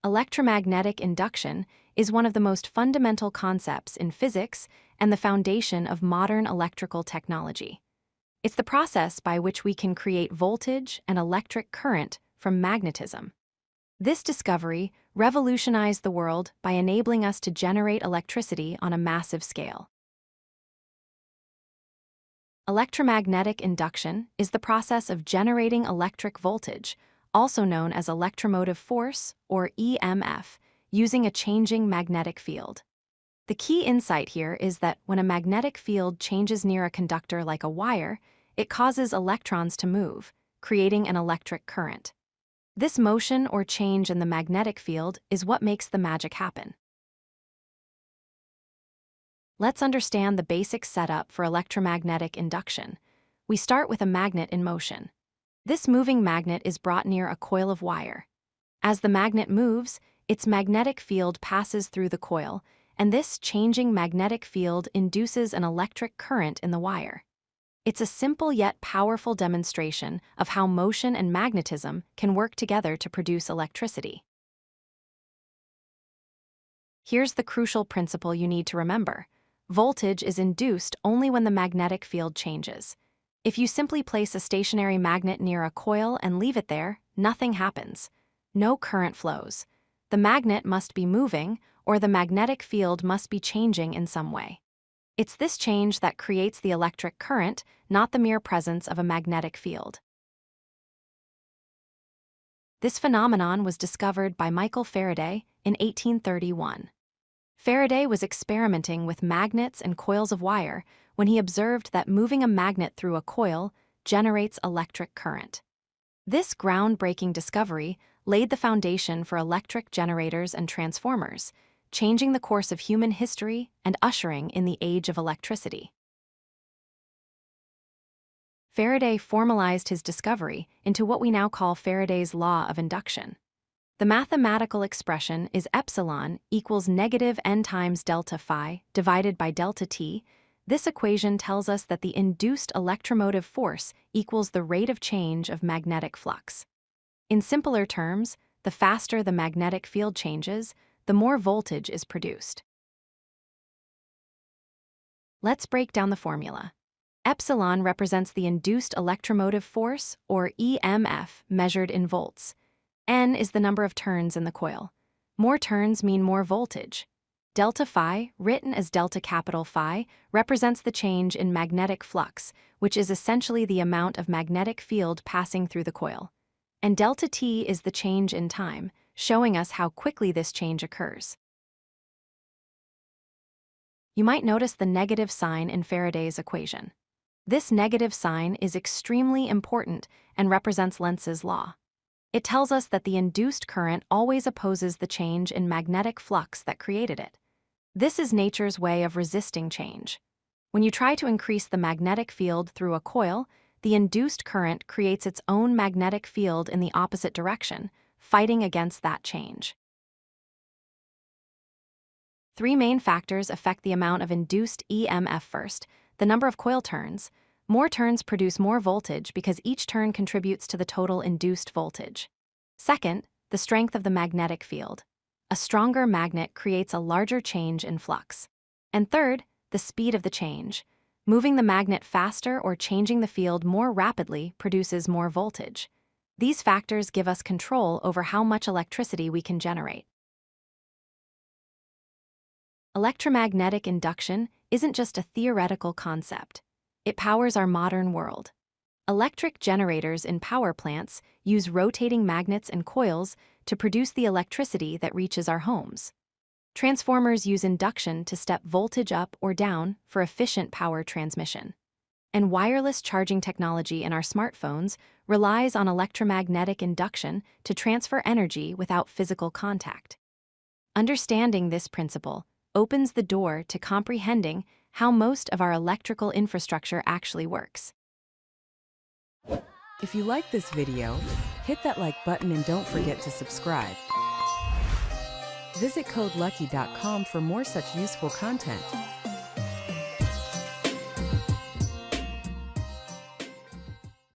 Electromagnetic induction is one of the most fundamental concepts in physics and the foundation of modern electrical technology. It's the process by which we can create voltage and electric current from magnetism. This discovery revolutionized the world by enabling us to generate electricity on a massive scale. Electromagnetic induction is the process of generating electric voltage, also known as electromotive force, or EMF, using a changing magnetic field. The key insight here is that when a magnetic field changes near a conductor like a wire, it causes electrons to move, creating an electric current. This motion or change in the magnetic field is what makes the magic happen. Let's understand the basic setup for electromagnetic induction. We start with a magnet in motion. This moving magnet is brought near a coil of wire. As the magnet moves, its magnetic field passes through the coil, and this changing magnetic field induces an electric current in the wire. It's a simple yet powerful demonstration of how motion and magnetism can work together to produce electricity. Here's the crucial principle you need to remember. Voltage is induced only when the magnetic field changes. If you simply place a stationary magnet near a coil and leave it there, nothing happens. No current flows. The magnet must be moving, or the magnetic field must be changing in some way. It's this change that creates the electric current, not the mere presence of a magnetic field. This phenomenon was discovered by Michael Faraday in 1831. Faraday was experimenting with magnets and coils of wire when he observed that moving a magnet through a coil generates electric current. This groundbreaking discovery laid the foundation for electric generators and transformers, changing the course of human history and ushering in the age of electricity. Faraday formalized his discovery into what we now call Faraday's law of induction. The mathematical expression is epsilon equals negative n times delta phi divided by delta t. This equation tells us that the induced electromotive force equals the rate of change of magnetic flux. In simpler terms, the faster the magnetic field changes, the more voltage is produced. Let's break down the formula. Epsilon represents the induced electromotive force, or EMF, measured in volts. N is the number of turns in the coil. More turns mean more voltage. Delta phi, written as delta capital phi, represents the change in magnetic flux, which is essentially the amount of magnetic field passing through the coil. And delta t is the change in time, showing us how quickly this change occurs. You might notice the negative sign in Faraday's equation. This negative sign is extremely important and represents Lenz's law. It tells us that the induced current always opposes the change in magnetic flux that created it. This is nature's way of resisting change. When you try to increase the magnetic field through a coil, the induced current creates its own magnetic field in the opposite direction, fighting against that change. Three main factors affect the amount of induced EMF. First, the number of coil turns. More turns produce more voltage because each turn contributes to the total induced voltage. Second, the strength of the magnetic field. A stronger magnet creates a larger change in flux. And third, the speed of the change. Moving the magnet faster or changing the field more rapidly produces more voltage. These factors give us control over how much electricity we can generate. Electromagnetic induction isn't just a theoretical concept. It powers our modern world. Electric generators in power plants use rotating magnets and coils to produce the electricity that reaches our homes. Transformers use induction to step voltage up or down for efficient power transmission. And wireless charging technology in our smartphones relies on electromagnetic induction to transfer energy without physical contact. Understanding this principle opens the door to comprehending how most of our electrical infrastructure actually works. If you like this video, hit that like button and don't forget to subscribe. Visit codelucky.com for more such useful content.